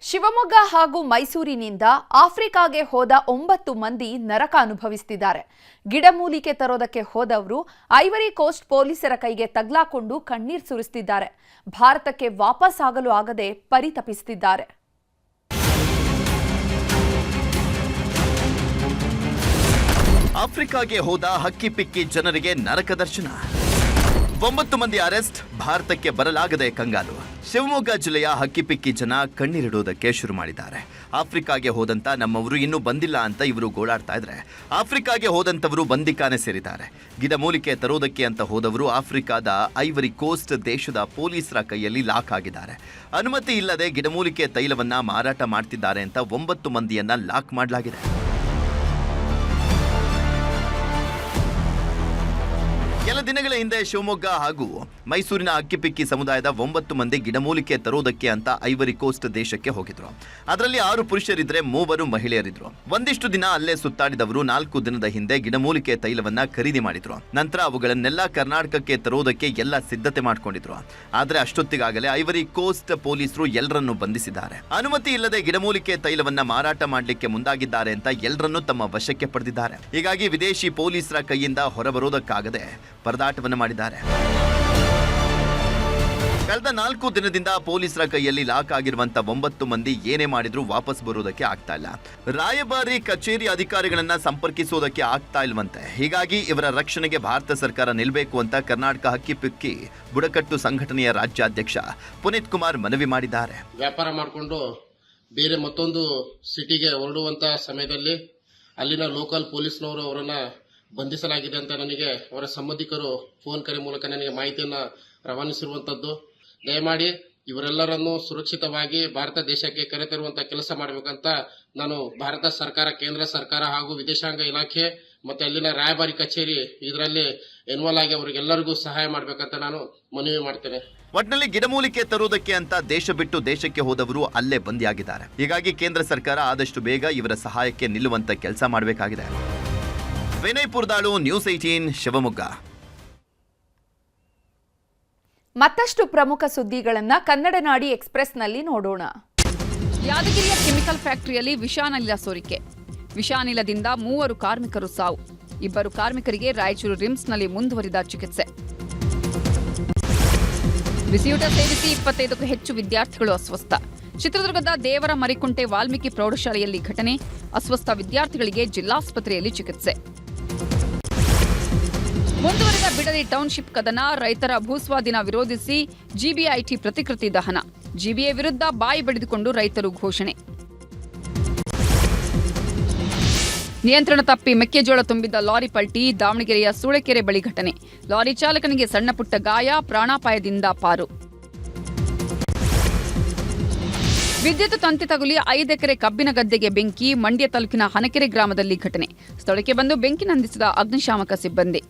ಶಿವಮೊಗ್ಗ ಹಾಗೂ ಮೈಸೂರಿನಿಂದ ಆಫ್ರಿಕಾಗೆ ಹೋದ 9 ಮಂದಿ ನರಕ ಅನುಭವಿಸುತ್ತಿದ್ದಾರೆ. ಗಿಡಮೂಲಿಕೆ ತರೋದಕ್ಕೆ ಹೋದವರು ಐವರಿ ಕೋಸ್ಟ್ ಪೊಲೀಸರ ಕೈಗೆ ತಗ್ಲಾಕೊಂಡು ಕಣ್ಣೀರು ಸುರಿಸುತ್ತಿದ್ದಾರೆ. ಭಾರತಕ್ಕೆ ವಾಪಸ್ ಆಗಲು ಆಗದೆ ಪರಿತಪಿಸುತ್ತಿದ್ದಾರೆ. ಆಫ್ರಿಕಾಗೆ ಹೋದ ಹಕ್ಕಿಪಿಕ್ಕಿ ಜನರಿಗೆ ನರಕ ದರ್ಶನ. 9 ಮಂದಿ ಅರೆಸ್ಟ್, ಭಾರತಕ್ಕೆ ಬರಲಾಗದೆ ಕಂಗಾಲು. ಶಿವಮೊಗ್ಗ ಜಿಲ್ಲೆಯ ಹಕ್ಕಿಪಿಕ್ಕಿ ಜನ ಕಣ್ಣೀರಿಡುವುದಕ್ಕೆ ಶುರು ಮಾಡಿದ್ದಾರೆ. ಆಫ್ರಿಕಾಗೆ ಹೋದಂತ ನಮ್ಮವರು ಇನ್ನೂ ಬಂದಿಲ್ಲ ಅಂತ ಇವರು ಗೋಳಾಡ್ತಾ ಇದ್ರೆ, ಆಫ್ರಿಕಾಗೆ ಹೋದಂತವರು ಬಂದಿಖಾನೆ ಸೇರಿದ್ದಾರೆ. ಗಿಡಮೂಲಿಕೆ ತರೋದಕ್ಕೆ ಅಂತ ಹೋದವರು ಆಫ್ರಿಕಾದ ಐವರಿ ಕೋಸ್ಟ್ ದೇಶದ ಪೊಲೀಸರ ಕೈಯಲ್ಲಿ ಲಾಕ್ ಆಗಿದ್ದಾರೆ. ಅನುಮತಿ ಇಲ್ಲದೆ ಗಿಡಮೂಲಿಕೆ ತೈಲವನ್ನ ಮಾರಾಟ ಮಾಡ್ತಿದ್ದಾರೆ ಅಂತ 9 ಮಂದಿಯನ್ನ ಲಾಕ್ ಮಾಡಲಾಗಿದೆ. ಕೆಲ ದಿನಗಳ ಹಿಂದೆ ಶಿವಮೊಗ್ಗ ಹಾಗೂ ಮೈಸೂರಿನ ಹಕ್ಕಿಪಿಕ್ಕಿ ಸಮುದಾಯದ 9 ಮಂದಿ ಗಿಡಮೂಲಿಕೆ ತರೋದಕ್ಕೆ ಅಂತ ಐವರಿ ಕೋಸ್ಟ್ ದೇಶಕ್ಕೆ ಹೋಗಿದ್ರು. ಅದರಲ್ಲಿ 6 ಪುರುಷರಿದ್ರೆ 3 ಮಹಿಳೆಯರಿದ್ರು. ಒಂದಿಷ್ಟು ದಿನ ಅಲ್ಲೇ ಸುತ್ತಾಡಿದವರು 4 ದಿನದ ಹಿಂದೆ ಗಿಡಮೂಲಿಕೆ ತೈಲವನ್ನ ಖರೀದಿ ಮಾಡಿದ್ರು. ನಂತರ ಅವುಗಳನ್ನೆಲ್ಲ ಕರ್ನಾಟಕಕ್ಕೆ ತರೋದಕ್ಕೆ ಎಲ್ಲ ಸಿದ್ಧತೆ ಮಾಡ್ಕೊಂಡಿದ್ರು. ಆದ್ರೆ ಅಷ್ಟೊತ್ತಿಗಾಗಲೇ ಐವರಿ ಕೋಸ್ಟ್ ಪೊಲೀಸರು ಎಲ್ಲರನ್ನು ಬಂಧಿಸಿದ್ದಾರೆ. ಅನುಮತಿ ಇಲ್ಲದೆ ಗಿಡಮೂಲಿಕೆ ತೈಲವನ್ನ ಮಾರಾಟ ಮಾಡಲಿಕ್ಕೆ ಮುಂದಾಗಿದ್ದಾರೆ ಅಂತ ಎಲ್ಲರನ್ನು ತಮ್ಮ ವಶಕ್ಕೆ ಪಡೆದಿದ್ದಾರೆ. ಹೀಗಾಗಿ ವಿದೇಶಿ ಪೊಲೀಸರ ಕೈಯಿಂದ ಹೊರಬರೋದಕ್ಕಾಗದೆ ಪರದಾಟವನ್ನು ಮಾಡಿದ್ದಾರೆ. ಕಳೆದ 4 ದಿನದಿಂದ ಪೊಲೀಸರ ಕೈಯಲ್ಲಿ ಲಾಕ್ ಆಗಿರುವಂತ 9 ಮಂದಿ ಏನೇ ಮಾಡಿದ್ರೂ ವಾಪಸ್ ಬರೋದಕ್ಕೆ ಆಗ್ತಾ ಇಲ್ಲ. ರಾಯಭಾರಿ ಕಚೇರಿ ಅಧಿಕಾರಿಗಳನ್ನ ಸಂಪರ್ಕಿಸೋದಕ್ಕೆ ಆಗ್ತಾ ಇಲ್ವಂತೆ. ಹೀಗಾಗಿ ಇವರ ರಕ್ಷಣೆಗೆ ಭಾರತ ಸರ್ಕಾರ ನಿಲ್ಲಬೇಕು ಅಂತ ಕರ್ನಾಟಕ ಹಕ್ಕಿಪಿಕ್ಕಿ ಬುಡಕಟ್ಟು ಸಂಘಟನೆಯ ರಾಜ್ಯಾಧ್ಯಕ್ಷ ಪುನೀತ್ ಕುಮಾರ್ ಮನವಿ ಮಾಡಿದ್ದಾರೆ. ವ್ಯಾಪಾರ ಮಾಡಿಕೊಂಡು ಬೇರೆ ಮತ್ತೊಂದು ಸಿಟಿಗೆ ಹೊರಡುವಂತ ಸಮಯದಲ್ಲಿ ಅಲ್ಲಿನ ಲೋಕಲ್ ಪೊಲೀಸ್ನವರು ಅವರನ್ನ ಬಂಧಿಸಲಾಗಿದೆ ಅಂತ ನನಗೆ ಅವರ ಸಂಬಂಧಿಕರು ಫೋನ್ ಕರೆ ಮೂಲಕ ನನಗೆ ಮಾಹಿತಿಯನ್ನು ರವಾನಿಸಿರುವಂತದ್ದು. ದಯಮಾಡಿ ಇವರೆಲ್ಲರನ್ನು ಸುರಕ್ಷಿತವಾಗಿ ಭಾರತ ದೇಶಕ್ಕೆ ಕರೆತರುವಂತ ಕೆಲಸ ಮಾಡಬೇಕಂತ ನಾನು ಭಾರತ ಸರ್ಕಾರ, ಕೇಂದ್ರ ಸರ್ಕಾರ ಹಾಗೂ ವಿದೇಶಾಂಗ ಇಲಾಖೆ ಮತ್ತೆ ಅಲ್ಲಿನ ರಾಯಭಾರಿ ಕಚೇರಿ ಇದರಲ್ಲಿ ಇನ್ವಾಲ್ವ್ ಆಗಿ ಅವರಿಗೆಲ್ಲರಿಗೂ ಸಹಾಯ ಮಾಡಬೇಕಂತ ನಾನು ಮನವಿ ಮಾಡ್ತೇನೆ. ಒಟ್ಟಿನಲ್ಲಿ ಗಿಡಮೂಲಿಕೆ ತರುವುದಕ್ಕೆ ಅಂತ ದೇಶ ಬಿಟ್ಟು ದೇಶಕ್ಕೆ ಹೋದವರು ಅಲ್ಲೇ ಬಂದಿಯಾಗಿದ್ದಾರೆ. ಹೀಗಾಗಿ ಕೇಂದ್ರ ಸರ್ಕಾರ ಆದಷ್ಟು ಬೇಗ ಇವರ ಸಹಾಯಕ್ಕೆ ನಿಲ್ಲುವಂತ ಕೆಲಸ ಮಾಡಬೇಕಾಗಿದೆ. ವಿನಯ್ ಪುರದಾಳು, ನ್ಯೂಸ್ 18 ಶಿವಮೊಗ್ಗ. ಮತ್ತಷ್ಟು ಪ್ರಮುಖ ಸುದ್ದಿಗಳನ್ನ ಕನ್ನಡ ನಾಡಿ ಎಕ್ಸ್‌ಪ್ರೆಸ್‌ನಲ್ಲಿ ನೋಡೋಣ. ಯಾದಗಿರಿಯ ಕೆಮಿಕಲ್ ಫ್ಯಾಕ್ಟರಿಯಲ್ಲಿ ವಿಷಾನಿಲ ಸೋರಿಕೆ. ವಿಷಾನಿಲದಿಂದ 3 ಕಾರ್ಮಿಕರು ಸಾವು. 2 ಕಾರ್ಮಿಕರಿಗೆ ರಾಯಚೂರು ರಿಮ್ಸ್ನಲ್ಲಿ ಮುಂದುವರಿದ ಚಿಕಿತ್ಸೆ. ಬಿಸಿಯೂಟ ಸೇರಿಸಿ 25ಕ್ಕೂ ಹೆಚ್ಚು ವಿದ್ಯಾರ್ಥಿಗಳು ಅಸ್ವಸ್ಥ. ಚಿತ್ರದುರ್ಗದ ದೇವರ ಮರಿಕುಂಟೆ ವಾಲ್ಮೀಕಿ ಪ್ರೌಢಶಾಲೆಯಲ್ಲಿ ಘಟನೆ. ಅಸ್ವಸ್ಥ ವಿದ್ಯಾರ್ಥಿಗಳಿಗೆ ಜಿಲ್ಲಾಸ್ಪತ್ರೆಯಲ್ಲಿ ಚಿಕಿತ್ಸೆ. ಮುಂದುವರೆದ ಬಿಡದಿ ಟೌನ್ಶಿಪ್ ಕದನ. ರೈತರ ಭೂಸ್ವಾಧೀನ ವಿರೋಧಿಸಿ ಜಿಬಿಐಟಿ ಪ್ರತಿಕೃತಿ ದಹನ. ಜಿಬಿಎ ವಿರುದ್ಧ ಬಾಯಿ ಬಡಿದುಕೊಂಡು ರೈತರು ಘೋಷಣೆ. ನಿಯಂತ್ರಣ ತಪ್ಪಿ ಮೆಕ್ಕೆಜೋಳ ತುಂಬಿದ್ದ ಲಾರಿ ಪಲ್ಟಿ. ದಾವಣಗೆರೆಯ ಸೂಳೆಕೆರೆ ಬಳಿ ಘಟನೆ. ಲಾರಿ ಚಾಲಕನಿಗೆ ಸಣ್ಣಪುಟ್ಟ ಗಾಯ, ಪ್ರಾಣಾಪಾಯದಿಂದ ಪಾರು. ವಿದ್ಯುತ್ ತಂತಿ ತಗುಲಿ 5 ಎಕರೆ ಕಬ್ಬಿನ ಗದ್ದೆಗೆ ಬೆಂಕಿ. ಮಂಡ್ಯ ತಾಲೂಕಿನ ಹನಕೆರೆ ಗ್ರಾಮದಲ್ಲಿ ಘಟನೆ. ಸ್ಥಳಕ್ಕೆ ಬಂದು ಬೆಂಕಿ ನಂದಿಸಿದ ಅಗ್ನಿಶಾಮಕ ಸಿಬ್ಬಂದಿ.